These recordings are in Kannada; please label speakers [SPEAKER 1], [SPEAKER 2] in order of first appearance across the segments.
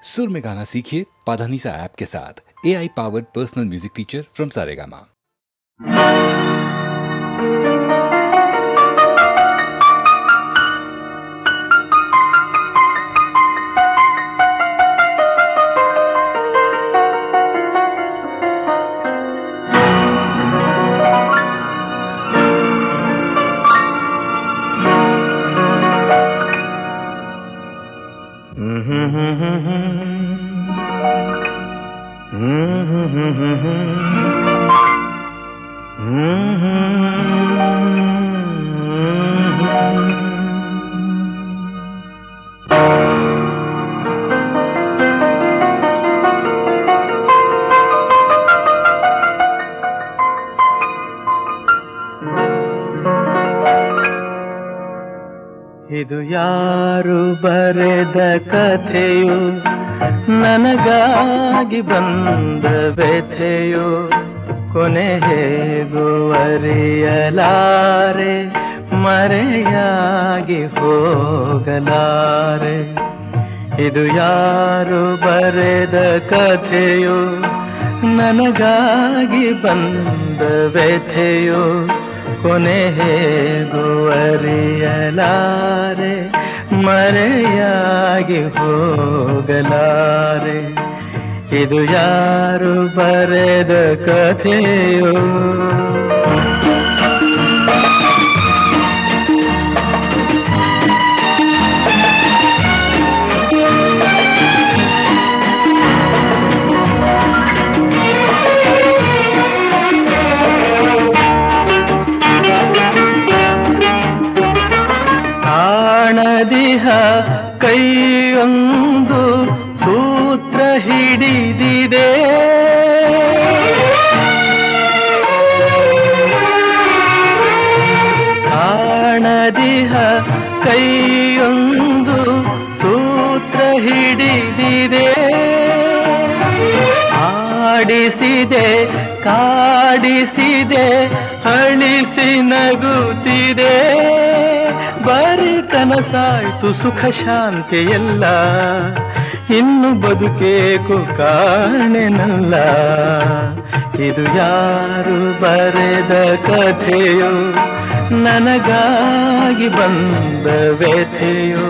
[SPEAKER 1] सुर में गाना सीखिए पाधानीसा ऐप के साथ। AI powered personal music teacher from Saregama.
[SPEAKER 2] ಇದು ಯಾರು ಬರೆದ ಕಥೆಯೋ, ನನಗಾಗಿ ಬಂದ ವ್ಯಥೆಯೋ, ಕೊನೆ ಹೇಗೂ ಅರಿಯಲಾರೆ, ಮರೆಯಾಗಿ ಹೋಗಲಾರೆ. ಇದು ಯಾರು ಬರೆದ ಕಥೆಯೋ, ನನಗಾಗಿ ಬಂದ ವ್ಯಥೆಯೋ, ಕೊನೆ ಹೇಗೂ ಅರಿಯಲಾರೆ, ಮರೆಯಾಗಿ ಹೋಗಲಾರೆ. ಇದು ಯಾರು ಬರೆದ ಕಥೆಯೋ. ಕಾಣದಿಹ ಕೈಯೊಂದು ಸೂತ್ರ ಹಿಡಿದಿದೆ, ಕಾಣದಿಹ ಕೈಯೊಂದು ಸೂತ್ರ ಹಿಡಿದಿದೆ. ಆಡಿಸಿದೆ ಕಾಡಿಸಿದೆ ಅಳಿಸಿ ನಗುತ್ತಿದೆ. ಬರೀ ಕನಸಾಯ್ತು ಸುಖ ಶಾಂತಿ ಎಲ್ಲ, ಇನ್ನು ಬದುಕೇಕು ಕಾಣೆನಲ್ಲ. ಇದು ಯಾರು ಬರೆದ ಕಥೆಯೋ, ನನಗಾಗಿ ಬಂದ ವ್ಯಥೆಯೋ,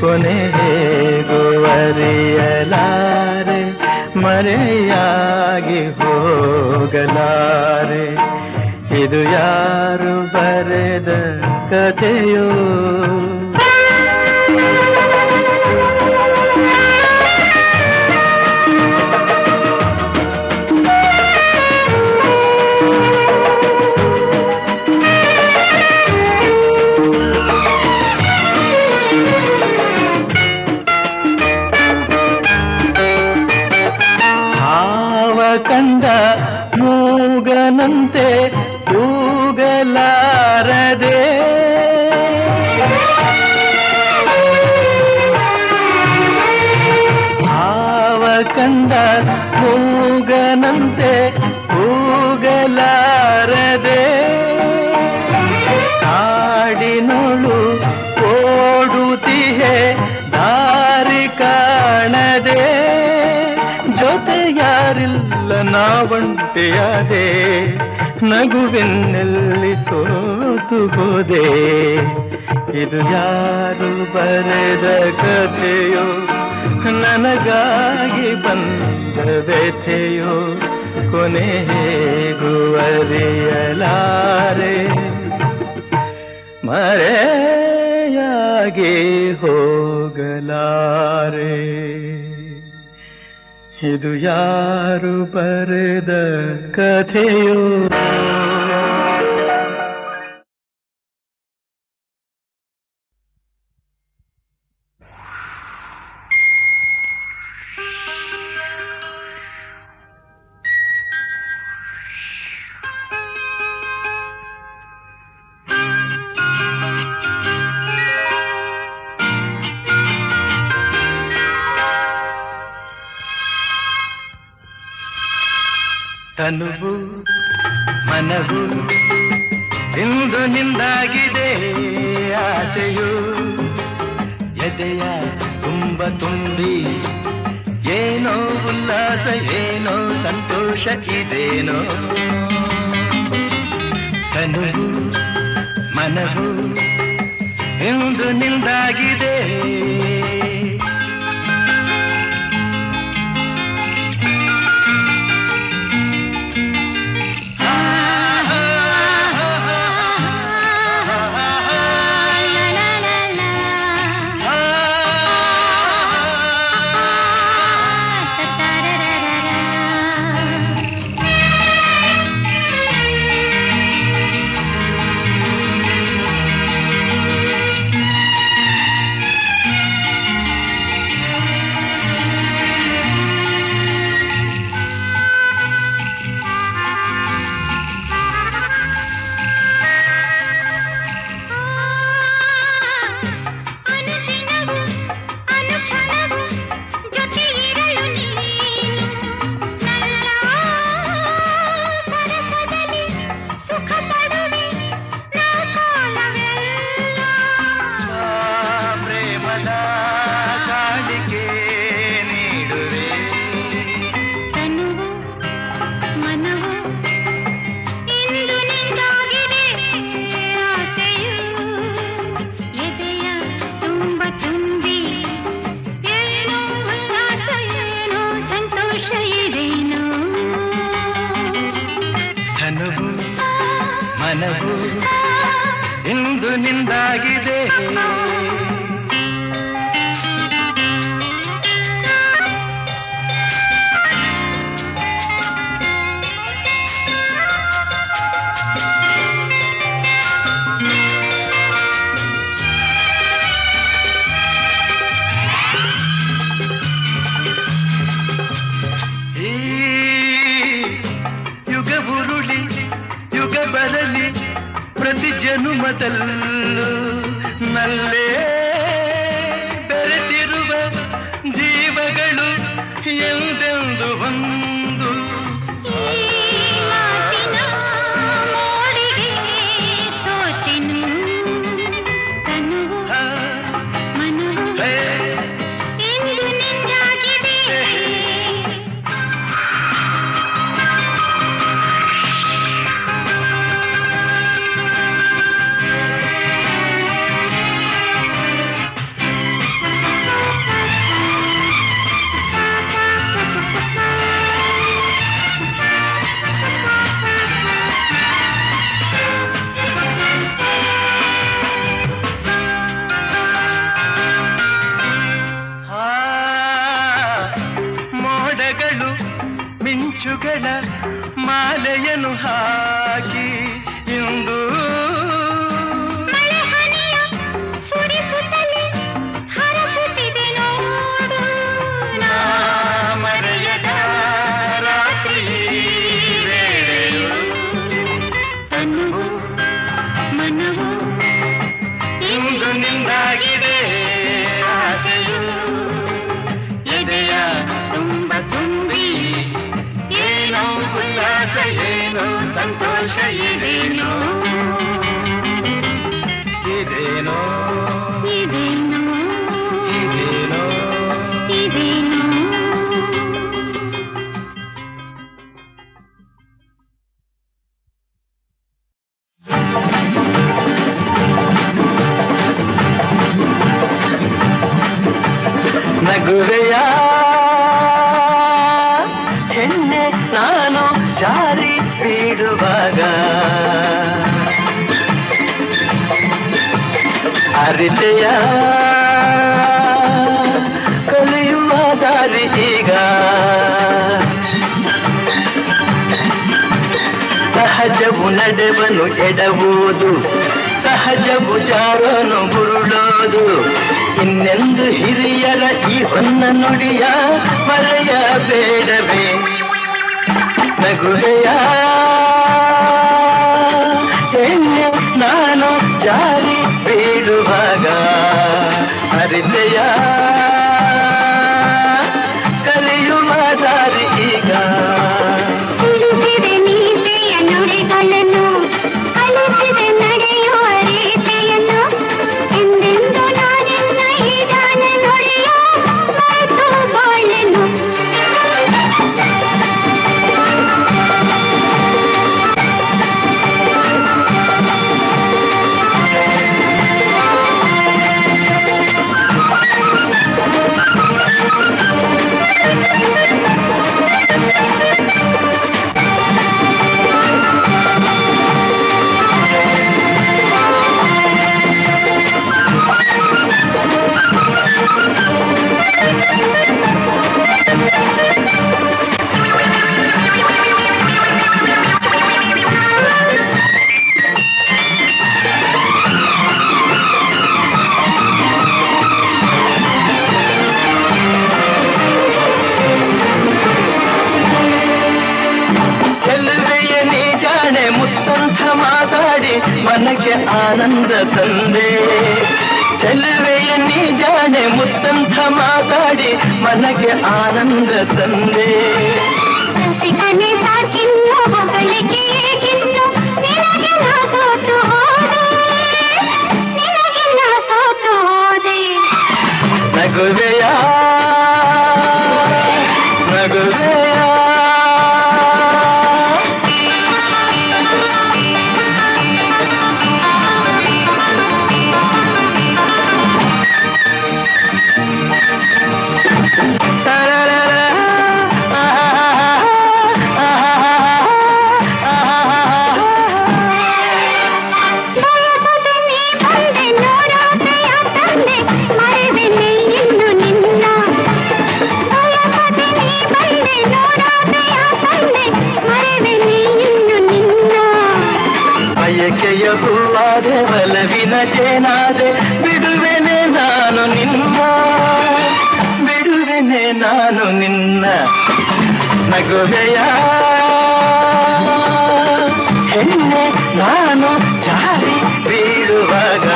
[SPEAKER 2] ಕೊನೆ ಹೇಗೂ ಅರಿಯಲಾರೆ, ಮರೆಯಾಗಿ ಹೋಗಲಾರೆ. ಇದು ಯಾರು ಬರೆದ ಕಥೆಯೋ. ಹಾವ ಕಂಡ ಮೂಗನಂತೆ ಕೂಗಲಾರದೆ, ಹಾವ ಕಂಡ ಮೂಗನಂತೆ ಕೂಗಲಾರದೆ. ಕಾಡಿನೊಳು ಓಡುತ್ತಿಹೆ ದಾರಿ ಕಾಣದೆ, ಜೊತೆ ಯಾರಿಲ್ಲ ನಾವಂಟೆಯಾದೆ, ನಗುವೆನ್ನೆಲ್ಲಿ ಸೋತು ಹೋದೆ. ಇದು ಯಾರು ಬರೆದ ಕಥೆಯೋ, ನನಗಾಗಿ ಬಂದ ವ್ಯಥೆಯೋ, ಕೊನೆ ಹೇಗೂ ಅರಿಯಲಾರೆ, ಮರೆಯಾಗಿ ಹೋಗಲಾರೆ. ಇದು ಯಾರು ಬರೆದ ಕಥೆಯೋ. ತನುವು ಮನವು ಇಂದು ನಿಂದಾಗಿದೆ ಆಸೆಯು ಎದೆಯ ತುಂಬ ತುಂಬಿ ಏನೋ ಸಂತೋಷ ಇದೇನೋ ತನುವು ಮನವು ಇಂದು ನಿಂದಾಗಿದೆ ಮನವು ಇಂದು ನಿಂದಾಗಿದೆ ಬರಲಿ ಪ್ರತಿ ಜನುಮದಲ್ಲೂ ನಲ್ಲೇ ಬೆರೆತಿರುವ ಜೀವಗಳು ಎಂದೆಂದು ಒಂದು ಮಿಂಚುಗಳ ಮಾಲೆಯನ್ನು ಹಾಕಿ ಇಂದು ಸುರಿಸುತ್ತಲೇ ಹರಸುತ್ತಿದೆ ನೋಡು ಮರೆಯದ ರಾತ್ರಿ ವೇಳೆಯು ತನುವು ಮನವು ಇಂದು ನಿಂದಾಗಿದೆ ಆಸೆಯು ಎದೆಯ ತುಂಬ ತುಂಬಿ ಉಲ್ಲಾಸ ಏನೋ ಸಂತೋಷ ಇದೇನೋ ಇದೇನೋ ಇದೇನೋ ಇದೇನೋ ಇದೇನೋ ನಗುವೆಯ ಹೆಣ್ಣೆ ನಾನು ಜಾರಿ ಬೀಳುವಾಗ ಅರಿತೆಯ ಕಲಿಯುವ ದಾರಿ ಈಗ ಸಹಜವು ನಡೆವನು ಎಡವುದು ಸಹಜವು ಜಾರನು ಬುರುಳೋದು ಇನ್ನೆಂದು ಹಿರಿಯರ ಈ ಹೊನ್ನ ನುಡಿಯ ಮರೆಯಬೇಡವೇ ನಗುವೆಯ ಹೆಣ್ಣೆ ನಾನು ಜಾರಿ ಬೀಳುವಾಗ ಅರಿತೆಯ ಕಲಿಯುವ ದಾರಿ ಈಗ ಮನಕ್ಕೆ ಆನಂದ ತಂದೆ. ಚೆಲುವೆಯ ನೀ ಜಾಣೆ ಮುತ್ತಂಥ ಮಾತಾಡಿ ಮನಕ್ಕೆ ಆನಂದ ತಂದೆ. ನಗುವೆಯ ನಗುವೆಯ ಬಯಕೆಯ ಹೂವಾದೆ ಬಲವಿನ ಜೇನಾದೆ ಬಿಡುವೆನೆ ನಾನು ನಿನ್ನ ಬಿಡುವೆನೆ ನಾನು ನಿನ್ನ. ನಗುವೆಯ ಹೆಣ್ಣೆ ನಾನು ಜಾರಿ ಬೀಳುವಾಗ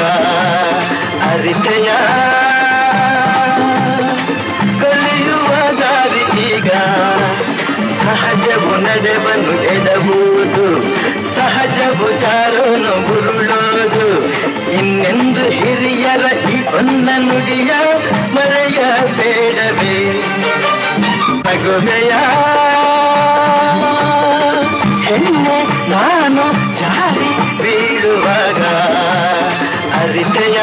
[SPEAKER 2] ಅರಿತೆಯ ಕಲಿಯುವ ದಾರಿ ಈಗ. ಸಹಜವು ನಡೆವನ್ನು ಎಡಬಹುದು, ಸಹಜವು ಜಾರೋನು ಉರುಳೋದು. ಇನ್ನೆಂದು ಹಿರಿಯರ ಈ ಹೊನ್ನ ನುಡಿಯ ಮರೆಯಬೇಡವೇ. ನಗುವೆಯ ಹೆಣ್ಣೆ ನಾನು ಜಾರಿ ಬೀಳುವಾಗ ಅರಿತೆಯ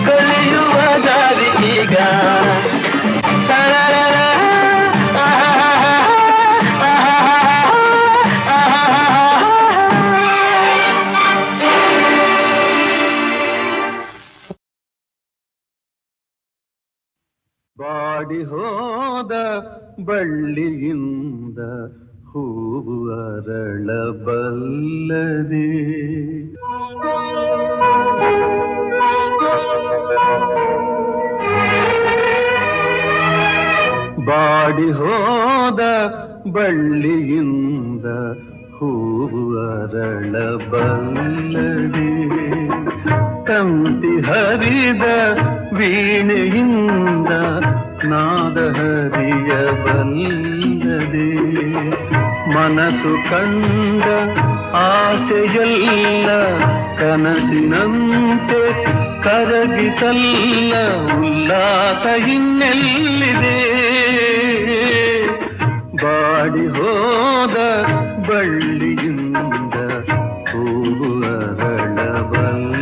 [SPEAKER 2] ಕಲಿಯುವ ದಾರಿ ಈಗ.
[SPEAKER 3] ಬಾಡಿ ಹೋದ ಬಳ್ಳಿಯಿಂದ ಹೂವು ಅರಳಬಲ್ಲದೆ. ಬಾಡಿ ಹೋದ ಬಳ್ಳಿಯಿಂದ ಹೂವು ಅರಳಬಲ್ಲದೆ. ತಂತಿ ಹರಿದ ವೀಣೆಯಿಂದ ನಾದ ಹರಿಯಬಲ್ಲದೆ. ಮನಸ್ಸು ಕಂಡ ಆಸೆಯಲ್ಲ ಕನಸಿನಂತೆ ಕರಗಿತಲ್ಲ. ಉಲ್ಲಾಸ ಇನ್ನೆಲ್ಲಿದೆ. ಬಾಡಿ ಹೋದ ಬಳ್ಳಿಯಿಂದ ಹೂವು ಅರಳಬಲ್ಲದೆ.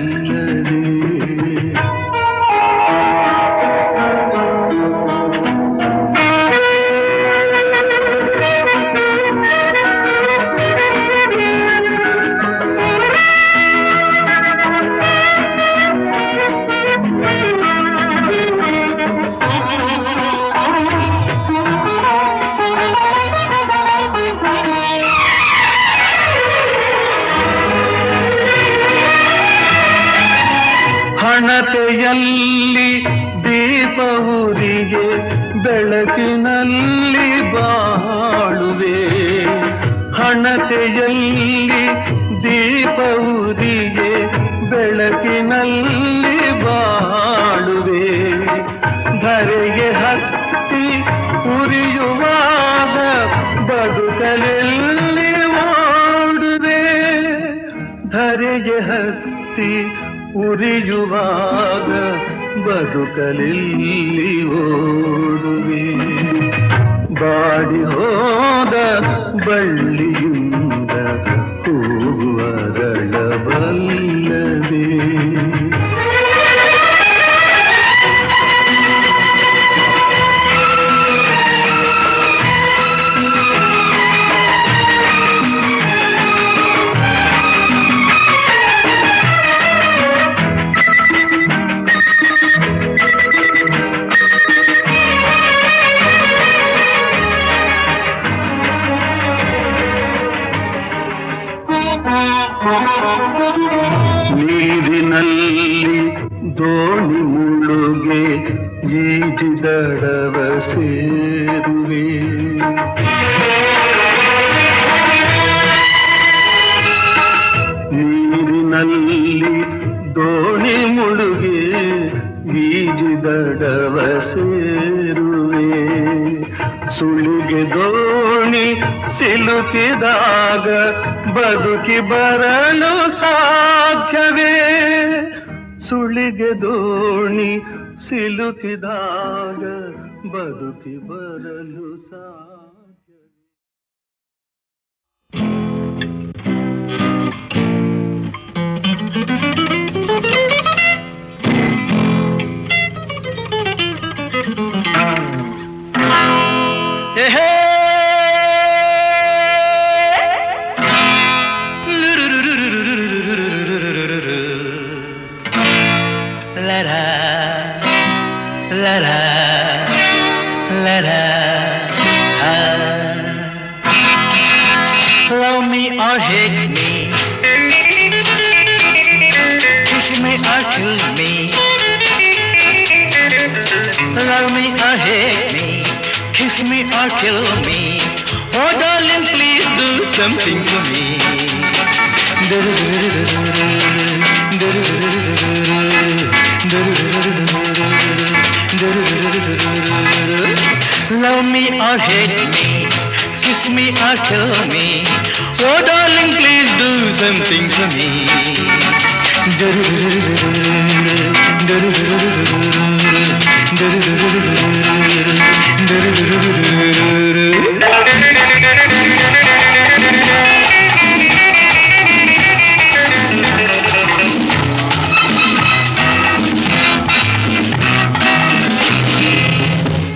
[SPEAKER 3] ಹಣತೆಯಲ್ಲಿ ದೀಪ ಉರಿಗೆ ಬೆಳಕಿನಲ್ಲಿ ಬಾಳುವೆ. ಹಣತೆಯಲ್ಲಿ ದೀಪ ಉರಿಗೆ ಬೆಳಕಿನಲ್ಲಿ ಬಾಳುವೆ. ಧರೆಗೆ ಹತ್ತಿ ಉರಿಯುವಾಗ ಬದುಕಲೆಲ್ಲಿ ಓಡುವೆ. ಧರೆಗೆ ಹತ್ತಿ ಉರಿಯುವಾಗ ಬದುಕಲಿಲ್ಲಿ ಓಡುವೆ. ಬಾಡಿ ಹೋದ ಬಳ್ಳಿಯಿಂದ ಹೂವು ಅರಳಬಲ್ಲದೆ. ನೀರಿನಲ್ಲಿ ದೋಣಿ ಮುಳುಗೆ ಈಜಿದಡವ ಸೇರುವೆ. ನಲ್ಲಿ ದೋಣಿ ಮುಳುಗಿ ಈಜಿದಡವ ಸೇರುವೆ. ಸುಳಿಗೆ ದೋಣಿ ಸಿಲುಕಿದಾಗ ಬದುಕಿ ಬರಲು ಸಾಧ್ಯವೇ? ಸುಳಿಗೆ ದೋಣಿ ಸಿಲುಕಿದಾಗ ಬದುಕಿ ಬರಲು ಸಾಧ್ಯವೇ?
[SPEAKER 2] Love me or hate me, kiss me or kill me. Love me or hate me, kiss me or kill me. Oh darling, please do something to me. Love me or hate me, kiss me or kill me. Oh darling, please do something to me.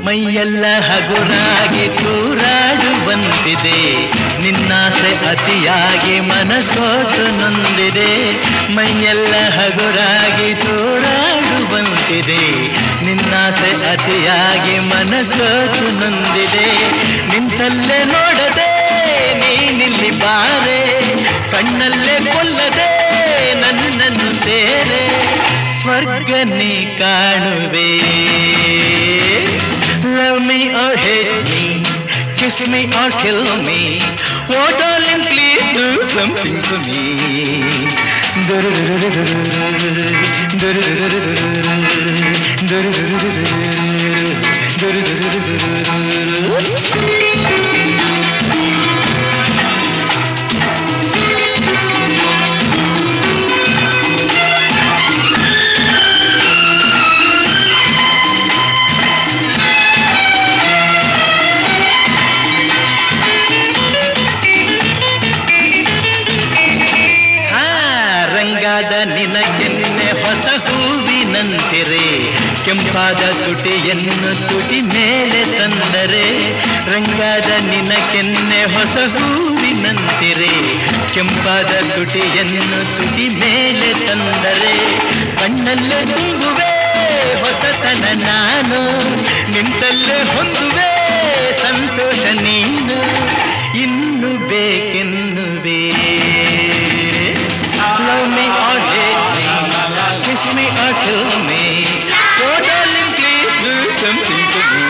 [SPEAKER 2] ಮೈಯೆಲ್ಲ ಹಗುರಾಗಿ ತೂರಾಡುವಂತಿದೆ, ನಿನ್ನಾಸೆ ಅತಿಯಾಗಿ ಮನಸೋತು ನೊಂದಿದೆ. ಮೈಯೆಲ್ಲ ಹಗುರಾಗಿ ತೂರಾಡುವಂತಿದೆ, ನಿನ್ನಾಸೆ ಅತಿಯಾಗಿ ಮನಸೋತು ನೊಂದಿದೆ. ನಿಂತಲ್ಲೇ ನೋಡದೆ ನೀನಿಲ್ಲಿ ಬಾರೆ, ಕಣ್ಣಲ್ಲೇ ಕೊಲ್ಲದೆ ನನ್ನನ್ನು ಸೇರೆ, ಸ್ವರ್ಗ ನೀ ಕಾಣುವೆ. Love me or hate me, kiss me or kill me. Oh darling, please do something to me. ನಿನಗೆನ್ನೆ ಹೊಸ ಹೂವಿನಂತಿರೆ, ಕೆಂಪಾದ ತುಟಿಯನ್ನು ತುಟಿ ಮೇಲೆ ತಂದರೆ. ರಂಗಾದ ನಿನಗೆನ್ನೆ ಹೊಸ ಹೂವಿನಂತಿರೆ, ಕೆಂಪಾದ ತುಟಿಯನ್ನು ತುಟಿ ಮೇಲೆ ತಂದರೆ. ಕಣ್ಣಲ್ಲೇ ತುಂಬುವೆ ಹೊಸತನ ನಾನು, ನಿಂತಲ್ಲೇ ಹೊಂದುವೆ ಸಂತೋಷ ನೀನು. ಇನ್ನು ಬೇಕೆನ್ನುವೆ. Love me or hate me, kiss me or kill me. Oh darling, please do something to me.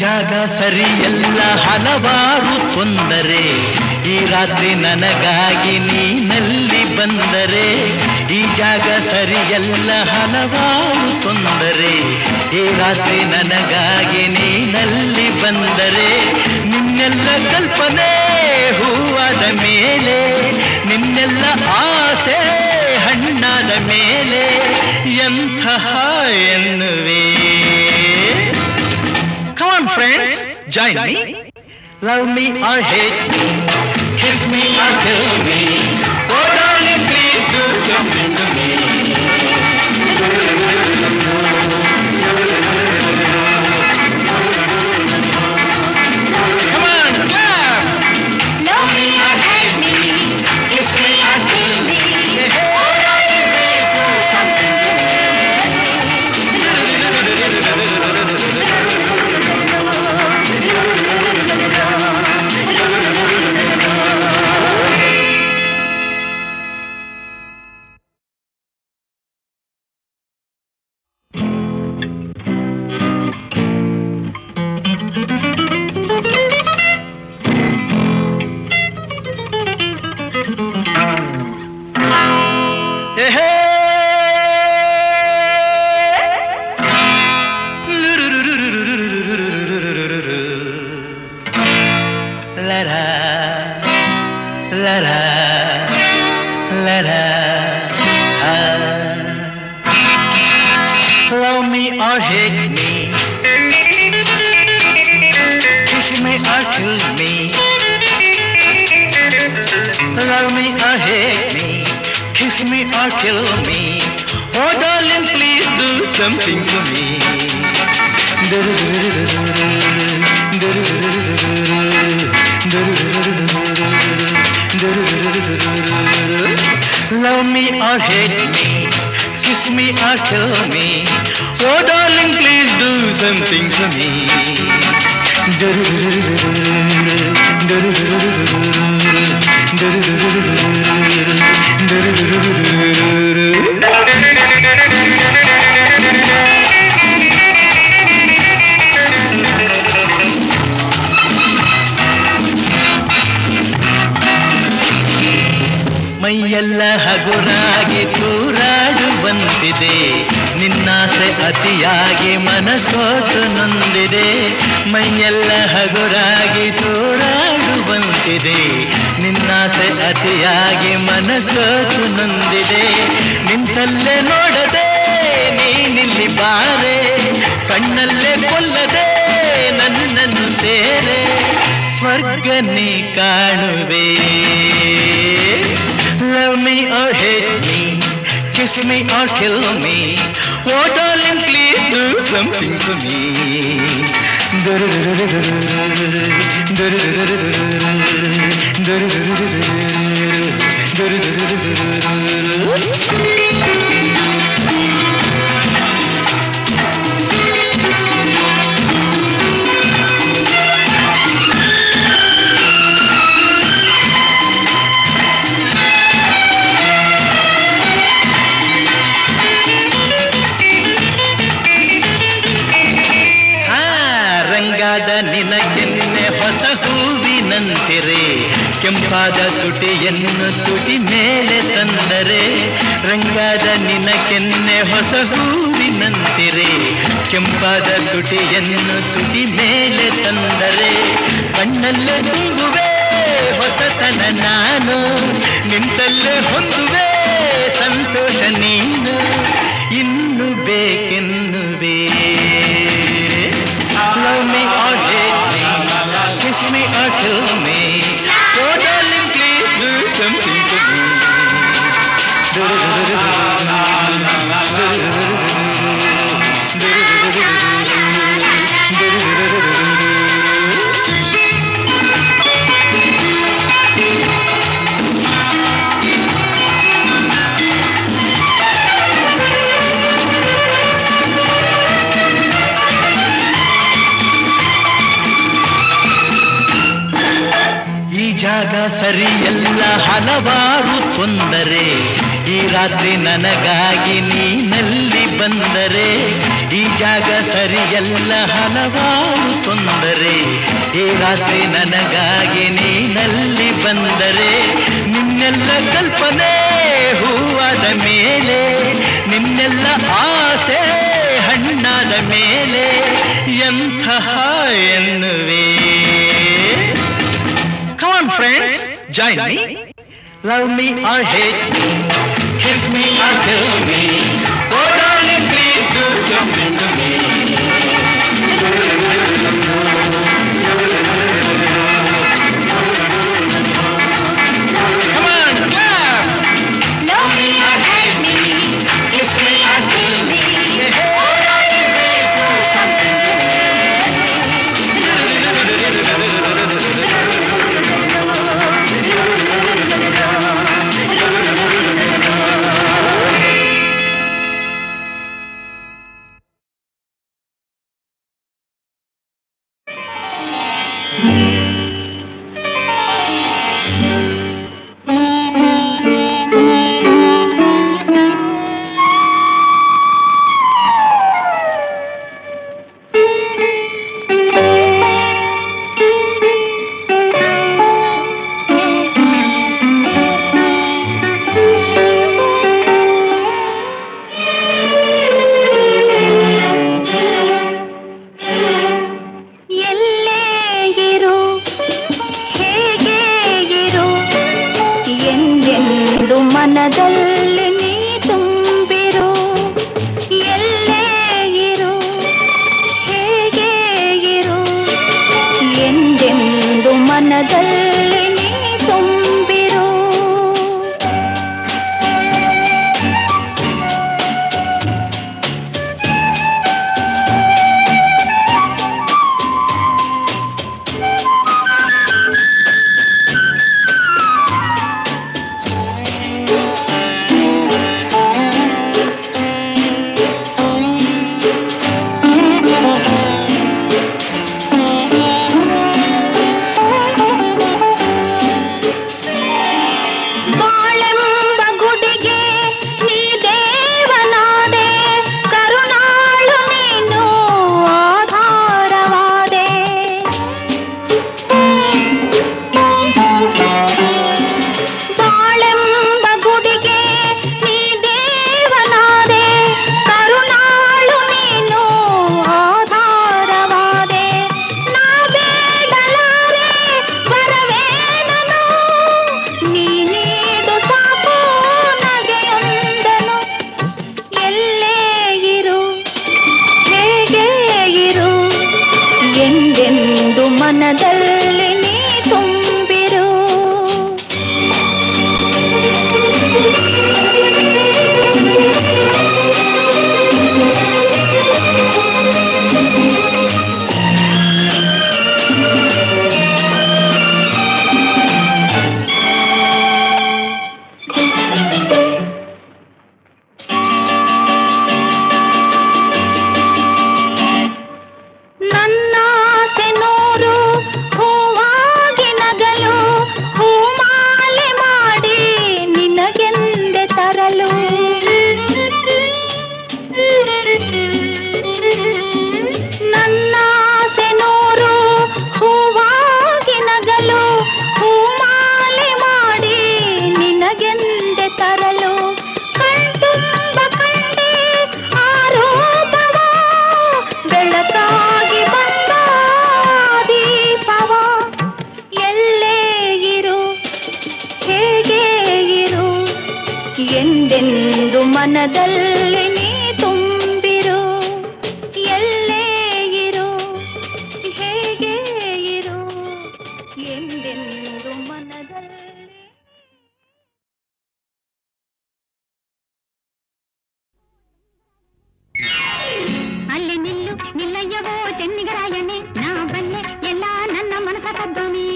[SPEAKER 2] ಜಾಗ ಸರಿಯಲ್ಲ ಹಲವಾರು ತೊಂದರೆ, ಈ ರಾತ್ರಿ ನನಗಾಗಿ ನೀನಲ್ಲಿ ಬಂದರೆ. ಈ ಜಾಗ ಸರಿಯಲ್ಲ ಹಲವಾರು ತೊಂದರೆ, ಈ ರಾತ್ರಿ ನನಗಾಗಿ ನೀನಲ್ಲಿ ಬಂದರೆ. ನಿನ್ನೆಲ್ಲ ಕಲ್ಪನೆ ಹೂವಾದ ಮೇಲೆ, ನಿನ್ನೆಲ್ಲ ಆಸೆ ಹಣ್ಣಾದ ಮೇಲೆ, ಎಂತಹ ಎನ್ನುವೆ. Come on friends, join me. Love me or hate me, kiss me or kill me. Oh darling, please do something to me. Come on, clap.
[SPEAKER 4] Love me or hate me,
[SPEAKER 2] Kiss me or kill me.
[SPEAKER 4] oh darling, please do something to me.
[SPEAKER 2] la la la la la. Love me or hate me, kiss me or kill me. Love me or hate me, kiss me or kill me. Oh darling, please do something to me. Love me or hate me, kiss me or kill me. Oh darling, please do something to me. ಮೈಯೆಲ್ಲ ಹಗುರಾಗಿ ತೂರಾಡುವಂತಿದೆ, ನಿನ್ನಾಸೆ ಅತಿಯಾಗಿ ಮನಸೋತು ನೊಂದಿದೆ. ಮೈಯೆಲ್ಲ ಹಗುರಾಗಿ ತೂರಾಡುವಂತಿದೆ, ನಿನ್ನಾಸೆ ಅತಿಯಾಗಿ ಮನಸೋತು ನೊಂದಿದೆ. ನಿಂತಲ್ಲೇ ನೋಡದೆ ನೀನಿಲ್ಲಿ ಬಾರೆ, ಕಣ್ಣಲ್ಲೇ ಕೊಲ್ಲದೆ ನನ್ನನ್ನು ಸೇರೆ, ಸ್ವರ್ಗ ನೀ ಕಾಣುವೆ. Love me or hate me, kiss me or kill me. Oh darling, please do something to me. ರಂಗಾದ ನಿನಗೆನ್ನೆ ಹೊಸ ಹೂವಿನಂತಿರೆ, ಕೆಂಪಾದ ತುಟಿಯನ್ನು ತುಟಿ ಮೇಲೆ ತಂದರೆ. ರಂಗಾದ ನಿನಗೆನ್ನೆ ಹೊಸ ಹೂವಿನಂತಿರೆ, ಕೆಂಪಾದ ತುಟಿಯನ್ನು ತುಟಿ ಮೇಲೆ ತಂದರೆ. ಕಣ್ಣಲ್ಲೇ ತುಂಬುವೆ ಹೊಸತನ ನಾನು, ನಿಂತಲ್ಲೇ ಹೊಂದುವೆ ಸಂತೋಷ ನೀನು. ಇನ್ನು ಬೇಕೆನ್ನುವೆ. Love me or hate me, kiss me or kill me. Oh darling, please do something to me. ಜಾಗ ಸರಿಯಲ್ಲ ಹಲವಾರು ತೊಂದರೆ, ಈ ರಾತ್ರಿ ನನಗಾಗಿ ನೀನಲ್ಲಿ ಬಂದರೆ. ಈ ಜಾಗ ಸರಿಯಲ್ಲ ಹಲವಾರು ತೊಂದರೆ, ಈ ರಾತ್ರಿ ನನಗಾಗಿ ನೀನಲ್ಲಿ ಬಂದರೆ. ನಿನ್ನೆಲ್ಲ ಕಲ್ಪನೆ ಹೂವಾದ ಮೇಲೆ, ನಿನ್ನೆಲ್ಲ ಆಸೆ ಹಣ್ಣಾದ ಮೇಲೆ, ಎಂತಹ ಎನ್ನುವೆ. Come on friends, join me. Love me or hate me, kiss me or kill me. Oh darling, please do something to me.
[SPEAKER 4] ಮನದಲ್ಲಿ ನೀ ತುಂಬಿರು, ಎಲ್ಲೇ ಇರು, ಹೇಗೆ ಇರು, ಎಂದೆಂದು ಮನದಲ್ಲಿ ನೀ ತುಂಬಿರು. ಮನದಲ್ಲಿ ನೀ ತುಂಬಿರು. ಎಂದೆಂದು ಮನದಲ್ಲಿ ನೀ ತುಂಬಿರು, ಎಲ್ಲೇ ಇರು, ಹೇಗೆ ಇರು, ಎಂದೆಂದು ಮನದಲ್ಲಿ. ಅಲ್ಲಿ ನಿಲ್ಲು ನಿಲ್ಲಯ್ಯವೋ ಚೆನ್ನಿಗರಾಯಣೆ, ನಾ ಬಲ್ಲೆ ಎಲ್ಲ ನನ್ನ ಮನಸ ಕದ್ದೋನಿ.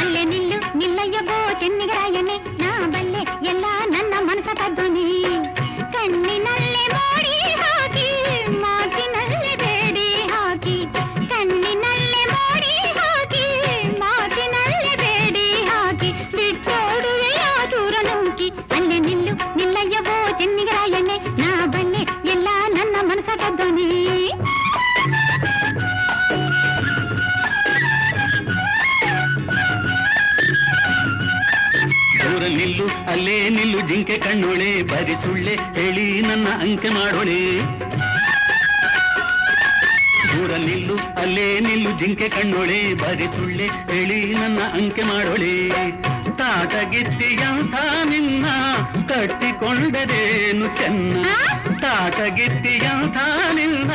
[SPEAKER 4] ಅಲ್ಲೇ ನಿಲ್ಲು ನಿಲ್ಲಯ್ಯವೋ ಚೆನ್ನಿಗರಾಯಣೆ, ನಾ ಬಲ್ಲೆ ಎಲ್ಲ ನನ್ನ ಮನಸ ಕದ್ದೋನಿ. ಕಣ್ಣಿನಲ್ಲೇ ಮೋಡಿ ಹಾಕಿ ಮಾತಿನಲ್ಲೇ ಬೇಡಿ ಹಾಕಿ, ಕಣ್ಣಿನಲ್ಲೇ ಮೋಡಿ ಹಾಕಿ ಮಾತಿನಲ್ಲೇ ಬೇಡಿ ಹಾಕಿ, ಬಿಟ್ಟೋಡುವೆಯ ದೂರ ನೂಕಿ. ಅಲ್ಲೇ ನಿಲ್ಲು ನಿಲ್ಲಯ್ಯವೋ ಚೆನ್ನಿಗರಾಯಣೆ, ನಾ ಬಲ್ಲೆ ಎಲ್ಲ ನನ್ನ ಮನಸ ಕದ್ದೋನಿ.
[SPEAKER 3] ದೂರ ನಿಲ್ಲು ಅಲ್ಲೇ ನಿಲ್ಲು ಜಿಂಕೆ ಕಣ್ಣೋಳೆ, ಬರಿ ಸುಳ್ಳೆ ಹೇಳಿ ನನ್ನ ಅಂಕೆ ಮಾಡೋಳೆ. ದೂರ ನಿಲ್ಲು ಅಲ್ಲೇ ನಿಲ್ಲು ಜಿಂಕೆ ಕಣ್ಣೋಳೆ, ಬರಿ ಸುಳ್ಳೆ ಹೇಳಿ ನನ್ನ ಅಂಕೆ ಮಾಡೋಳೆ. ತಾಟಗಿತ್ತಿಯಂಥ ನಿನ್ನ ಕಟ್ಟಿಕೊಂಡರೇನು ಚೆನ್ನ, ತಾಟಗಿತ್ತಿಯಂಥ ನಿನ್ನ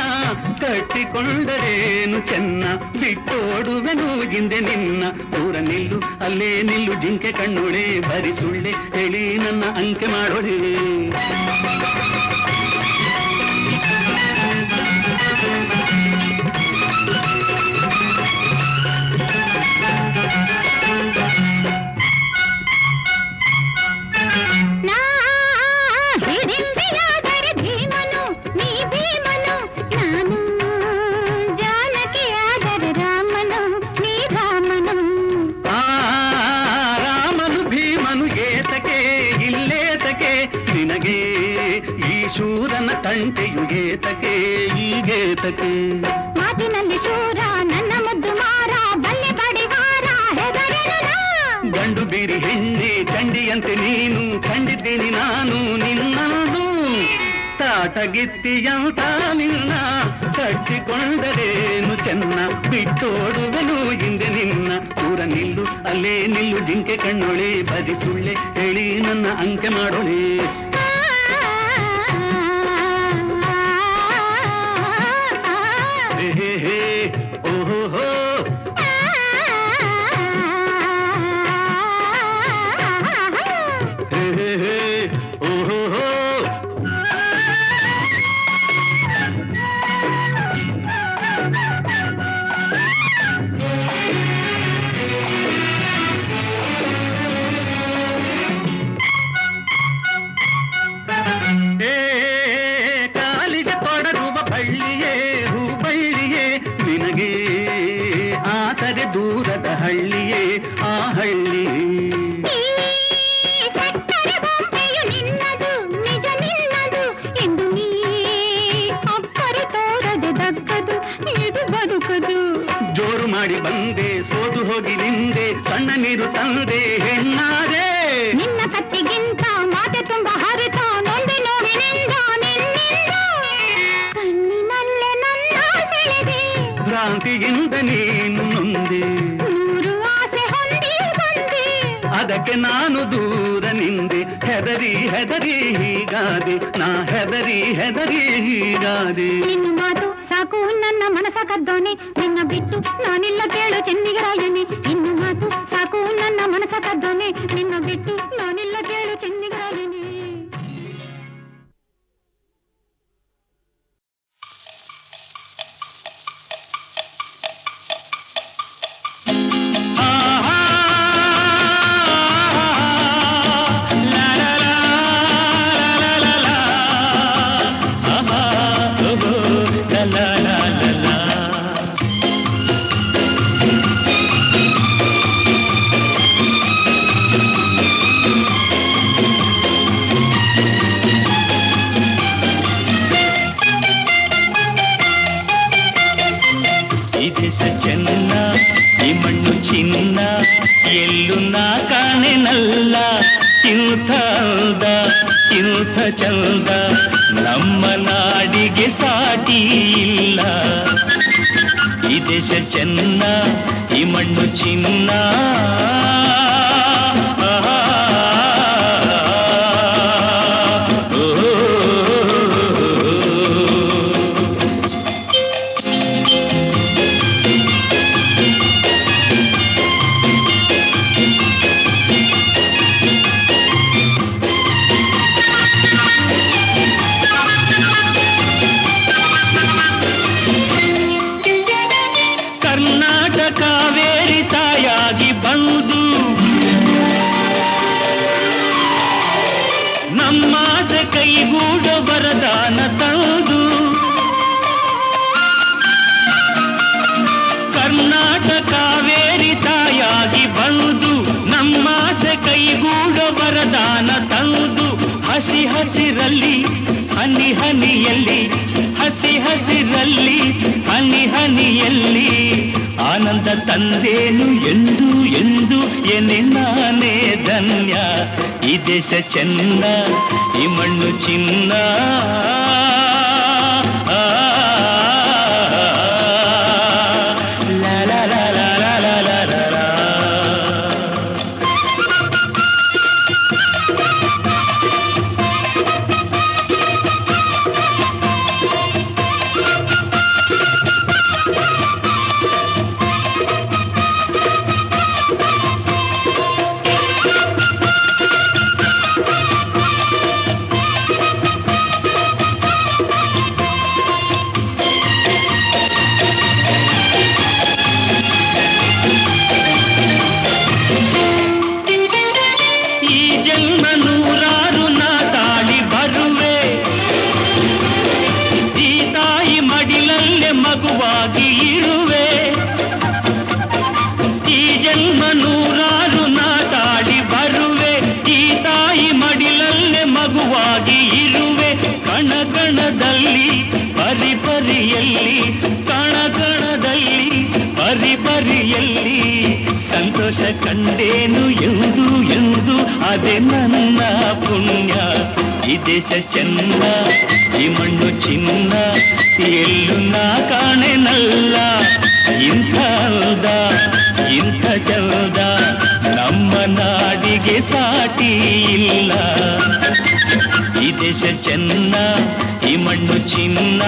[SPEAKER 3] ಕಟ್ಟಿಕೊಂಡರೇನು ಚೆನ್ನ, ಬಿಟ್ಟೋಡುವೆನು ಗಿಂದೆ ನಿನ್ನ. ದೂರ ನಿಲ್ಲು ಅಲ್ಲೇ ನಿಲ್ಲು ಜಿಂಕೆ ಕಣ್ಣೋಳೆ, ಬರಿ ಸುಳ್ಳೆ ಹೇಳಿ ನನ್ನ ಅಂಕೆ ಮಾಡೋಳೆ. ನಿನಗೆ ಈ ಶೂರನ ತಂಟೆಯು ಗೇತಕೆ ಈ ಗೇತಕೆ.
[SPEAKER 4] ಮಾತಿನಲ್ಲಿ ಶೂರ ನನ್ನ ಮುದ್ದು ಮಾರ, ಬಲ್ಲೆ ಬಡಿವಾರ ಹೆದರೆನು.
[SPEAKER 3] ಗಂಡು ಬೀರಿ ಹೆಣ್ಣೆ ಚಂಡಿಯಂತೆ ನೀನು, ಕಂಡಿದ್ದೀನಿ ನಾನು ನಿನ್ನನ್ನು. ಕಾಟಗಿತ್ತಿಯಂತ ನಿನ್ನ ಕಟ್ಟಿಕೊಂಡರೇನು ಚೆನ್ನ ಬಿಟ್ಟೋಡುವೆನು ಹಿಂದೆ ನಿನ್ನ ದೂರ ನಿಲ್ಲು ಅಲ್ಲೇ ನಿಲ್ಲು ಜಿಂಕೆ ಕಣ್ಣೊಳೆ ಬದಿ ಸುಳ್ಳೆ ಹೇಳಿ ನನ್ನ ಅಂಕೆ ಮಾಡೋಳೆ ಹೇ ಹೇ ಓಹೋ ಹೋ ಹೇ ಹೇ ಓಹೋ ಹೋ ಕಾಲಿಗೆ ತೊಡಗುವ ಬಳ್ಳಿಯೇ ಹೂ ಬಳ್ಳಿಯೇ ನಿನಗೆ ಆಸರೆ ದೂರದ ಹಳ್ಳಿಯೇ ಆ ಹಳ್ಳಿ ಜೋರು ಮಾಡಿ ಬಂದೆ ಸೋತು ಹೋಗಿ ನಿಂದೆ ಸಣ್ಣ ನೀರು ತಂದೆ ಹೆಣ್ಣಾದೆ
[SPEAKER 4] ನಿನ್ನ ಕತ್ತಿಗಿಂತ ಮಾತೆ ತುಂಬ ಹರಿತ ನೊಂದೆ ನೋವಿನಿಂದ ಕಣ್ಣಿನಲ್ಲೇ ನನ್ನ ಸೆಳೆದೆ
[SPEAKER 3] ಭ್ರಾಂತಿಯಿಂದ ನೀನು ನೊಂದೆ
[SPEAKER 4] ನೂರು ಆಸೆ ಹೊಂದಿ ಬಂದೆ
[SPEAKER 3] ಅದಕ್ಕೆ ನಾನು ದೂರ ನಿಂದೆ ಹೆದರಿ ಹೆದರಿ ಹೀಗಾದೆ ನಾ ಹೆದರಿ ಹೆದರಿ ಹೀಗಾದೆ
[SPEAKER 4] ನಿನ್ನ ಮಾತು ಸಾಕು ನನ್ನ ಮನಸ ಕದ್ದೋನೆ ನಿನ್ನ ಬಿಟ್ಟು ನಾನಿಲ್ಲ ಕೇಳು ಚೆನ್ನಿಗರಾಯನೆ ಇನ್ನು ಮಾತು ಸಾಕು ನನ್ನ ಮನಸ ಕದ್ದೋನೆ ನಿನ್ನ ಬಿಟ್ಟು ನಾನಿಲ್ಲ ಕೇಳು ಚೆನ್ನಿಗರಾಯನೆ
[SPEAKER 3] ಚಿನ್ನ ಎಲ್ಲೂ ನಾ ಕಾಣೆನಲ್ಲ ಇಂಥ ಅಂದ ಇಂಥ ಚಂದ ನಮ್ಮ ನಾಡಿಗೆ ಸಾಟಿ ಇಲ್ಲ ಈ ದೇಶ ಚೆನ್ನ ಈ ಮಣ್ಣು ಚಿನ್ನ ನಮ್ಮಾಸೆ ಕೈಗೂಡ ವರದಾನ ತಂದು ಕರ್ನಾಟಕ ಕಾವೇರಿ ತಾಯಾಗಿ ಬಂದು ನಮ್ಮಾಸೆ ಕೈಗೂಡ ವರದಾನ ತಂದು ಹಸಿ ಹಸಿರಲ್ಲಿ ಹನಿ ಹನಿಯಲ್ಲಿ ಹಸಿ ಹಸಿರಲ್ಲಿ ಹನಿ ಹನಿಯಲ್ಲಿ ಆನಂದ ತಂದೇನು ಎಂದು ಎಂದು ಎನೆ ನಾನೇ ಧನ್ಯ ಈ ದೇಶ ಚೆನ್ನ ಈ ಮಣ್ಣು ಚಿನ್ನ ಮಗುವಾಗಿ ಇರುವೆ ಈ ಜನ್ಮ ನೂರಾರು ನಾಟಾಡಿ ಬರುವೆ ಈ ತಾಯಿ ಮಡಿಲಲ್ಲೇ ಮಗುವಾಗಿ ಇರುವೆ ಕಣಕಣದಲ್ಲಿ ಪರಿಪರಿಯಲ್ಲಿ ಕಣಕಣದಲ್ಲಿ ಪರಿಪರಿಯಲ್ಲಿ ಸಂತೋಷ ಕಂಡೇನು ಎಂದು ಎಂದು ಅದೇ ನನ್ನ ಪುಣ್ಯ ಈ ಈ ದೇಶ ಚೆನ್ನ ಈ ಮಣ್ಣು ಚಿನ್ನ ಎಲ್ಲೂ ನಾ ಕಾಣೆನಲ್ಲ ಇಂಥ ಅಂದ ಇಂಥ ಚಂದ ನಮ್ಮ ನಾಡಿಗೆ ಸಾಟಿ ಇಲ್ಲ ಈ ದೇಶ ಚೆನ್ನ ಈ ಮಣ್ಣು ಚಿನ್ನ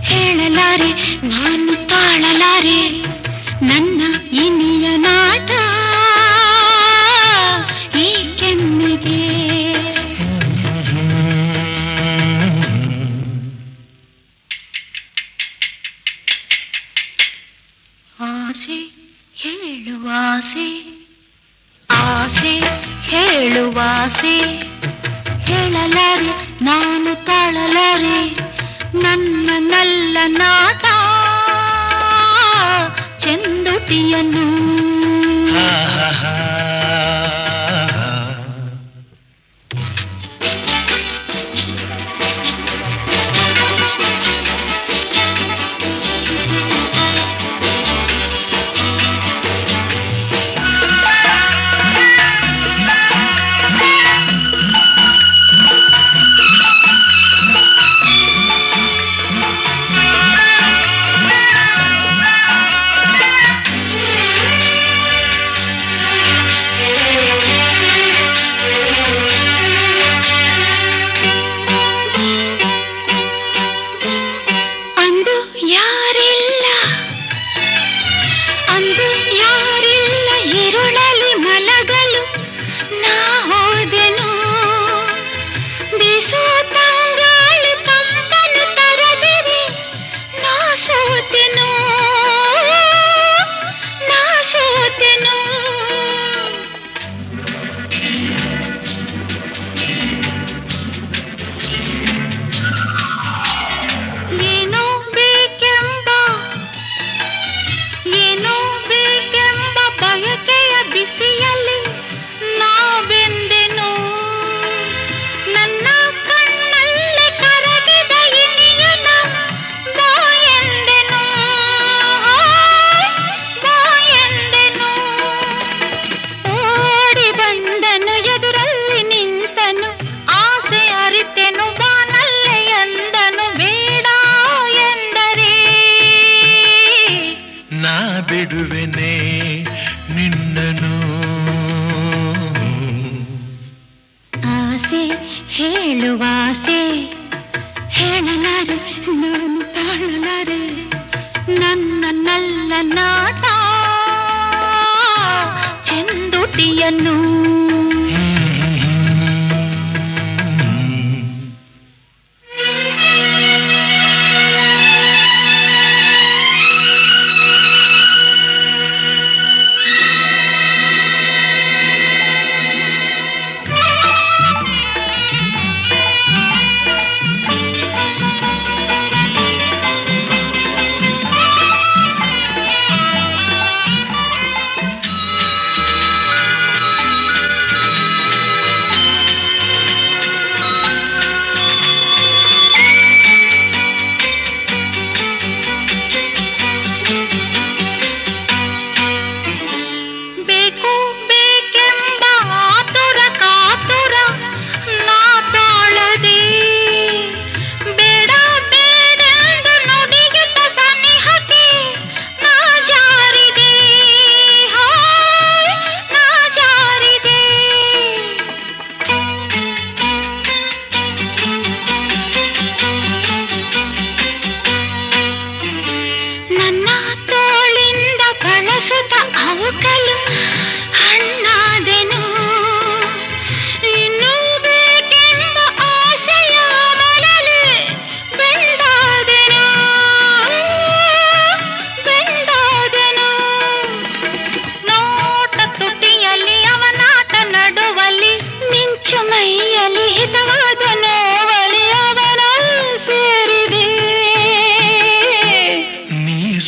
[SPEAKER 4] ಹೇಳಲಾರೆ ನಾನು ತಾಳಲಾರೆ ನನ್ನ ಇನಿಯ ನಾಟ ಈ ಕೆನ್ನೆಗೆ ಆಸೆ ಹೇಳುವಾಸೆ ಆಸೆ ಹೇಳುವಾಸೆ ಹೇಳಲಾರೆ ನಾನು ತಾಳಲಾರೆ ನನ್ನ ನಲ್ಲ ನಾಟ ಚೆಂದುಟಿಯನ್ನು
[SPEAKER 2] ಬಿಡುವೆನೆ ನಿನ್ನನು
[SPEAKER 4] ಆಸೆ ಹೇಳುವಾಸೆ ಹೇಳಲಾರೆ ನಾನು ತಾಳಲಾರೆ ನನ್ನ ನಲ್ಲ ನಾಟ ಚೆಂದುಟಿಯನ್ನು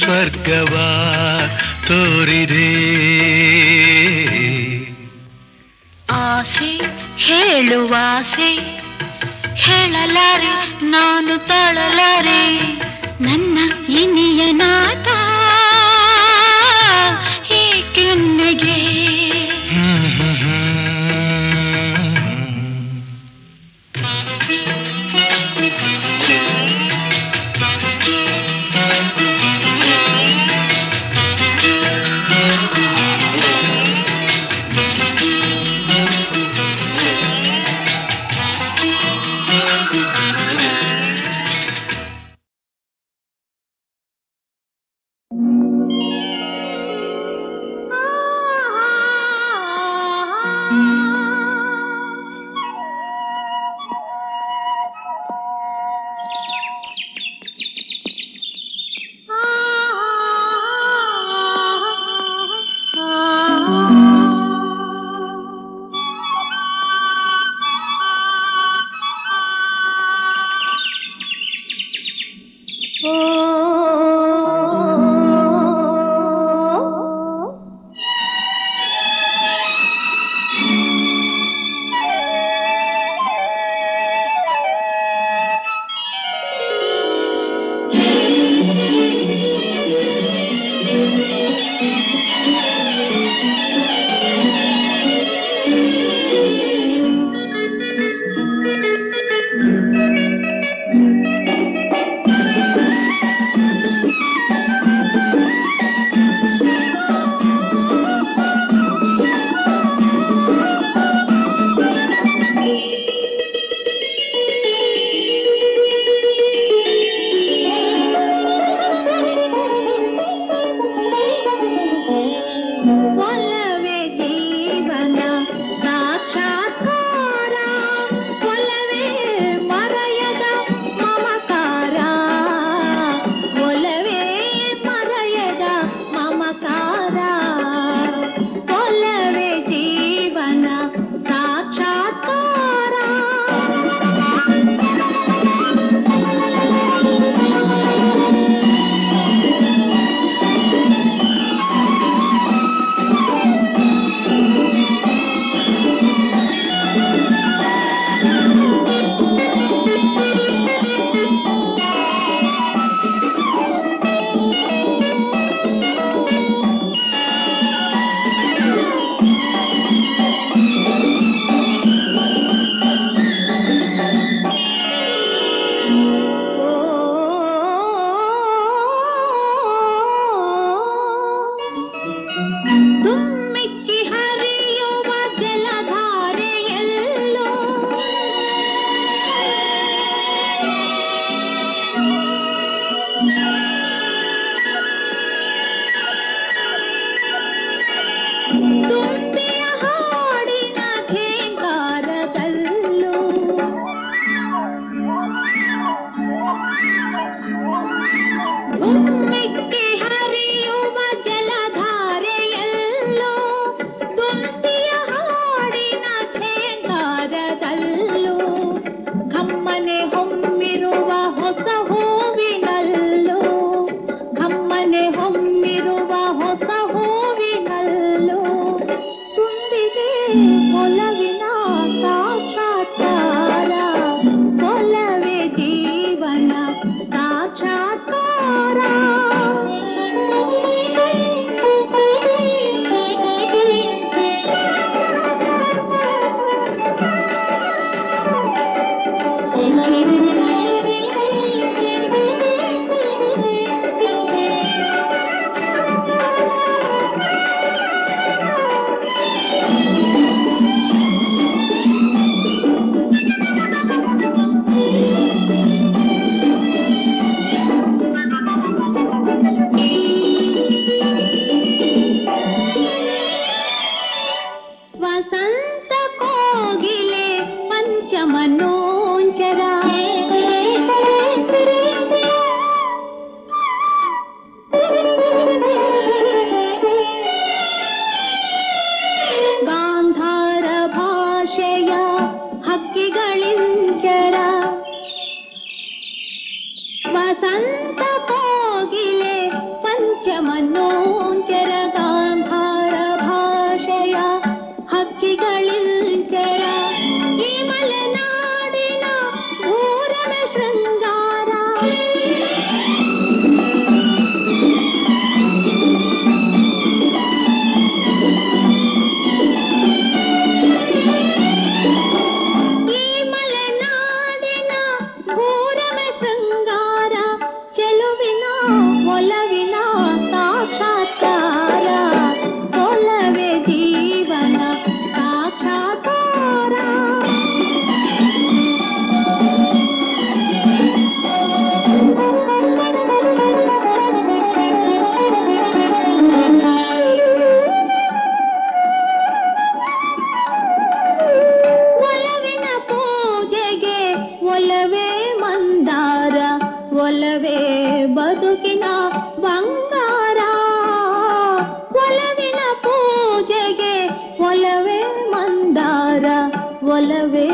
[SPEAKER 2] ಸ್ವರ್ಗವ ತೋರಿದೆ.
[SPEAKER 5] ಆಸೆ ಹೇಳುವಾಸೆ ಹೇಳಲಾರೆ ನಾನು ತಾಳಲಾರೆ ನನ್ನ ಇನಿಯ ನಾಟ ಈ ಕೆನ್ನೆಗೆ.
[SPEAKER 4] ವಸಂತ ಕೋಗಿಲೆ
[SPEAKER 6] ಮನೋಂಚರ ಗಾಂಧಾರ ಭಾಷೆಯ ಹಕ್ಕಿಗಳಿಂಚರ ಈ ಮಲೆನಾಡಿನ ಊರನ ಶೃಂಗಾರ ಈ ಮಲೆನಾಡಿನ ಊರನ ಶೃಂಗಾರ ಚೆಲುವಿನ ಒಲವಿನ ಸಾಕ್ಷಾತ್ಕಾರ ಒಲವೇ ಜೀವನ ಸಾಕ್ಷಾತ್ಕಾರ ಒಲವಿನ ಪೂಜೆಗೆ ಒಲವೇ ಮಂದಾರ ಒಲವೇ ಬದುಕಿನ ಬಂಗಾರ ಒಲವಿನ ಪೂಜೆಗೆ ಒಲವೇ ಮಂದಾರ ಒಲವೇ